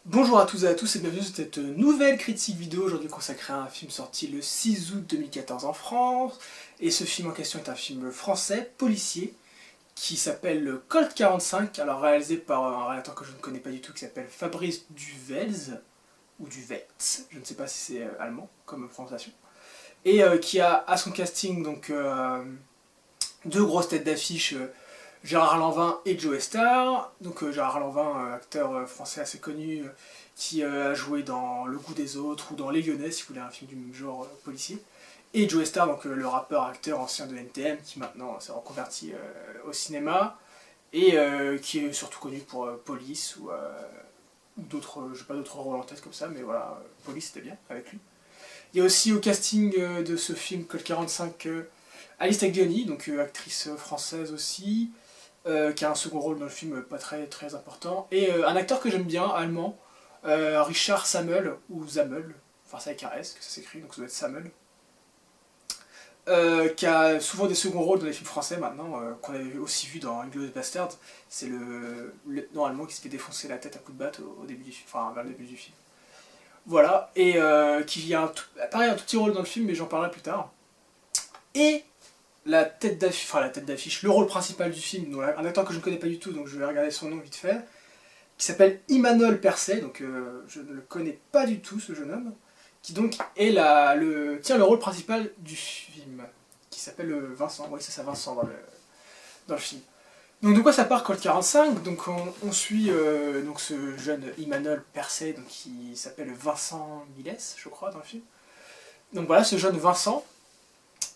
Bonjour à toutes et à tous et bienvenue sur cette nouvelle critique vidéo aujourd'hui consacrée à un film sorti le 6 août 2014 en France. Et ce film en question est un film français, policier, qui s'appelle Colt 45, alors réalisé par un réalisateur que je ne connais pas du tout qui s'appelle Fabrice Duvels, ou Duvels, je ne sais pas si c'est allemand comme prononciation. Et qui a à son casting donc deux grosses têtes d'affiche, Gérard Lanvin et Joe Star. Donc Gérard Lanvin, acteur français assez connu, qui a joué dans Le Goût des Autres ou dans Les Lyonnais, si vous voulez un film du même genre policier. Et Joe Star, donc le rappeur acteur ancien de NTM, qui maintenant s'est reconverti au cinéma, et qui est surtout connu pour Police ou d'autres, je n'ai pas d'autres rôles en tête comme ça, mais voilà, Police c'était bien avec lui. Il y a aussi au casting de ce film Code 45 Alice Taglioni, donc actrice française aussi, qui a un second rôle dans le film pas très, très important, et un acteur que j'aime bien, allemand, Richard Sammel, ou Zammel, enfin c'est avec un S que ça s'écrit, donc ça doit être Sammel, qui a souvent des seconds rôles dans les films français maintenant, qu'on avait aussi vu dans Inglourious Bastard. C'est le lieutenant allemand qui se fait défoncer la tête à coups de batte au début du film, enfin vers le début du film. Voilà, et qui a pareil, un tout petit rôle dans le film, mais j'en parlerai plus tard. Et la tête d'affiche, le rôle principal du film, donc un acteur que je ne connais pas du tout, donc je vais regarder son nom vite fait, qui s'appelle Emmanuel Percet, donc je ne le connais pas du tout ce jeune homme, qui donc est tient le rôle principal du film, qui s'appelle Vincent, oui c'est ça Vincent dans le film. Donc de quoi ça part Colt 45? Donc on suit donc ce jeune Emmanuel Percet, donc, qui s'appelle Vincent Miles, je crois, dans le film. Donc voilà, ce jeune Vincent,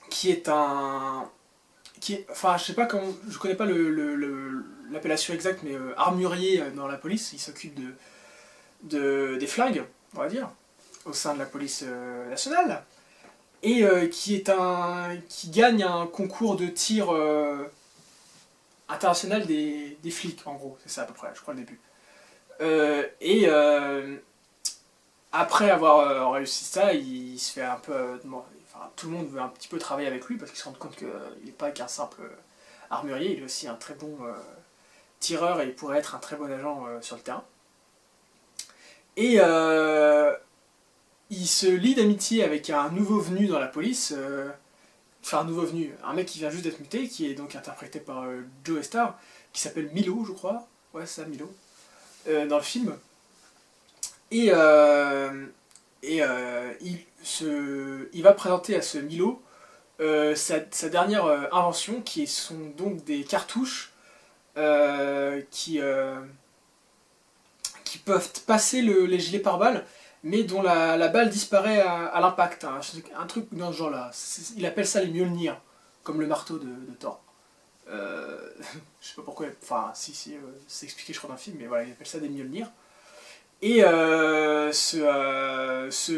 qui est un... enfin je sais pas comment, je connais pas l'appellation exacte, mais armurier dans la police, il s'occupe des flingues, on va dire, au sein de la police nationale, et qui gagne un concours de tir international des flics, en gros, c'est ça à peu près, je crois le début. Et après avoir réussi ça, il se fait un peu... enfin, tout le monde veut un petit peu travailler avec lui parce qu'ils se rendent compte qu'il n'est pas qu'un simple armurier, il est aussi un très bon tireur et il pourrait être un très bon agent sur le terrain. Et il se lie d'amitié avec un nouveau venu dans la police, enfin un nouveau venu, un mec qui vient juste d'être muté, qui est donc interprété par Joe Star, qui s'appelle Milo, je crois. Ouais, c'est ça, Milo, dans le film. Et, il va présenter à ce Milo sa dernière invention, qui sont donc des cartouches qui peuvent passer les gilets pare-balles, mais dont la balle disparaît à l'impact. Un truc dans ce genre-là. Il appelle ça les Mjolnir, comme le marteau de Thor. Je sais pas pourquoi, enfin, si, c'est expliqué, je crois, dans le film, mais voilà, il appelle ça des Mjolnir. Et ce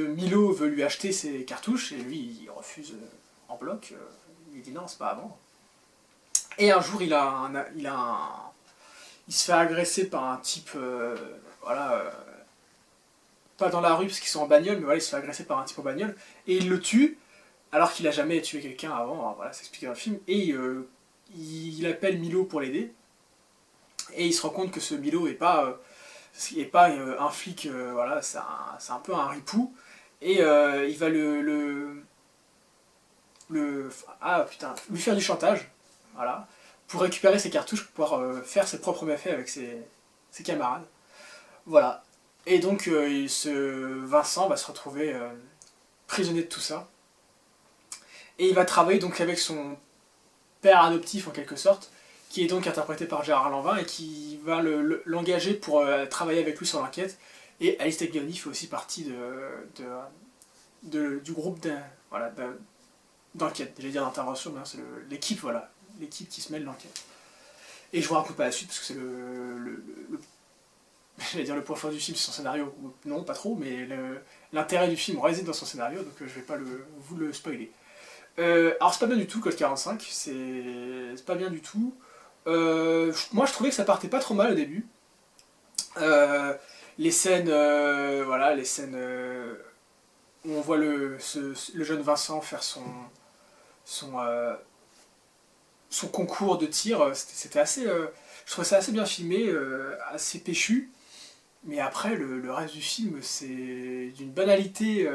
Milo veut lui acheter ses cartouches, et lui, il refuse en bloc. Il dit non, c'est pas à vendre. Et un jour, il se fait agresser par un type, voilà, pas dans la rue parce qu'ils sont en bagnole, mais voilà, il se fait agresser par un type en bagnole, et il le tue, alors qu'il a jamais tué quelqu'un avant, alors voilà, c'est expliqué dans le film, et il appelle Milo pour l'aider, et il se rend compte que ce Milo est pas un flic, voilà, c'est un peu un ripou, et il va ah putain, lui faire du chantage, voilà, pour récupérer ses cartouches, pour pouvoir faire ses propres méfaits avec ses camarades. Voilà. Et donc ce Vincent va se retrouver prisonnier de tout ça. Et il va travailler donc avec son père adoptif en quelque sorte, qui est donc interprété par Gérard Lanvin et qui va l'engager pour travailler avec lui sur l'enquête. Et Alice Taglioni fait aussi partie du groupe voilà, d'enquête. J'allais dire d'intervention, mais c'est l'équipe, voilà, l'équipe qui se mêle de l'enquête. Et je vous raconte pas la suite parce que c'est j'allais dire le point fort du film, c'est son scénario. Non, pas trop, mais l'intérêt du film réside dans son scénario, donc je vais pas vous le spoiler. Alors c'est pas bien du tout Code 45, c'est pas bien du tout. Moi je trouvais que ça partait pas trop mal au début. Les scènes, voilà, les scènes où on voit le jeune Vincent faire son, euh, son concours de tir, c'était assez, je trouvais ça assez bien filmé, assez péchu. Mais après, le reste du film, c'est d'une banalité.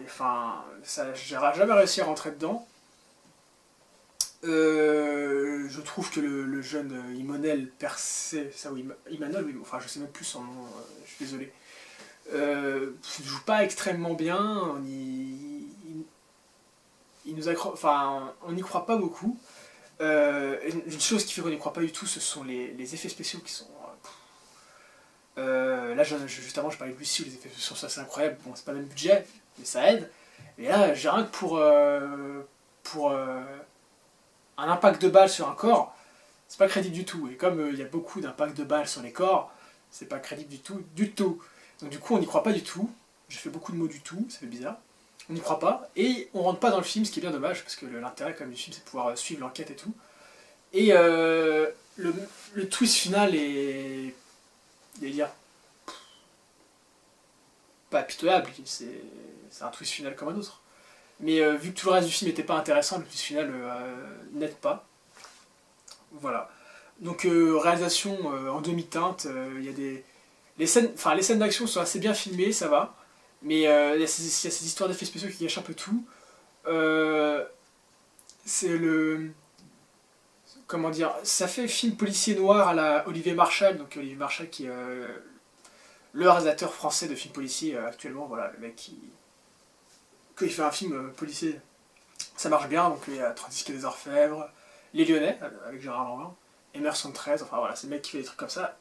Enfin, j'aurais jamais réussi à rentrer dedans. Je trouve que le jeune Imanol Percé, ça oui, Imanol, oui, enfin je sais même plus son nom, je suis désolé, joue pas extrêmement bien, il nous enfin, on n'y croit pas beaucoup. Une chose qui fait qu'on n'y croit pas du tout, ce sont les effets spéciaux qui sont... là, juste avant, je parlais de Lucie, où les effets spéciaux sont assez incroyables. Bon, c'est pas le même budget, mais ça aide. Et là, j'ai rien que pour un impact de balle sur un corps, c'est pas crédible du tout. Et comme il y a beaucoup d'impact de balles sur les corps, c'est pas crédible du tout, du tout. Donc du coup, on n'y croit pas du tout. J'ai fait beaucoup de mots du tout, ça fait bizarre. On n'y croit pas, et on rentre pas dans le film, ce qui est bien dommage, parce que l'intérêt quand même du film, c'est de pouvoir suivre l'enquête et tout. Et le twist final est... dire pas pitoyable, c'est un twist final comme un autre. Mais vu que tout le reste du film n'était pas intéressant, le twist final n'aide pas. Voilà. Donc réalisation en demi-teinte, il y a des... les scènes d'action sont assez bien filmées, ça va. Mais il y a ces histoires d'effets spéciaux qui gâchent un peu tout. C'est le... Comment dire, ça fait film policier noir à la Olivier Marchal, donc Olivier Marchal qui est le réalisateur français de films policiers actuellement, voilà, le mec qui... Quand il fait un film policier, ça marche bien, donc il y a 36 quai des Orfèvres, Les Lyonnais, avec Gérard Lanvin, Emerson 13, enfin voilà, c'est le mec qui fait des trucs comme ça.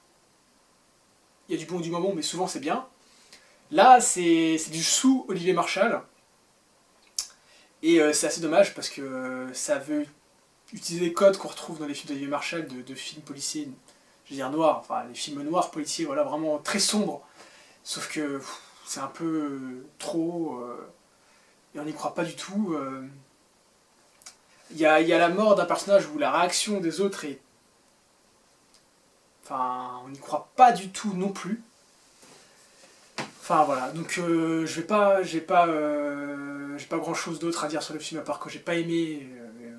Il y a du bon et du moins bon, mais souvent c'est bien. Là, c'est du sous Olivier Marchal, et c'est assez dommage parce que ça veut utiliser les codes qu'on retrouve dans les films d'Olivier Marchal de films policiers, je veux dire noirs, enfin les films noirs policiers, voilà, vraiment très sombres, sauf que c'est un peu trop, et on n'y croit pas du tout. Il y a la mort d'un personnage où la réaction des autres est... Enfin, on n'y croit pas du tout non plus. Enfin voilà, donc j'ai pas grand chose d'autre à dire sur le film à part que j'ai pas aimé,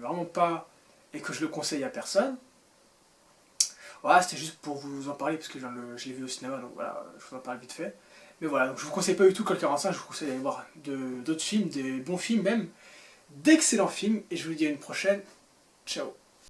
vraiment pas, et que je le conseille à personne. Voilà, c'était juste pour vous en parler parce que je l'ai vu au cinéma, donc voilà, je vous en parle vite fait. Mais voilà, donc je vous conseille pas du tout Col 45, je vous conseille d'aller voir d'autres films, des bons films même, d'excellents films, et je vous dis à une prochaine. Ciao.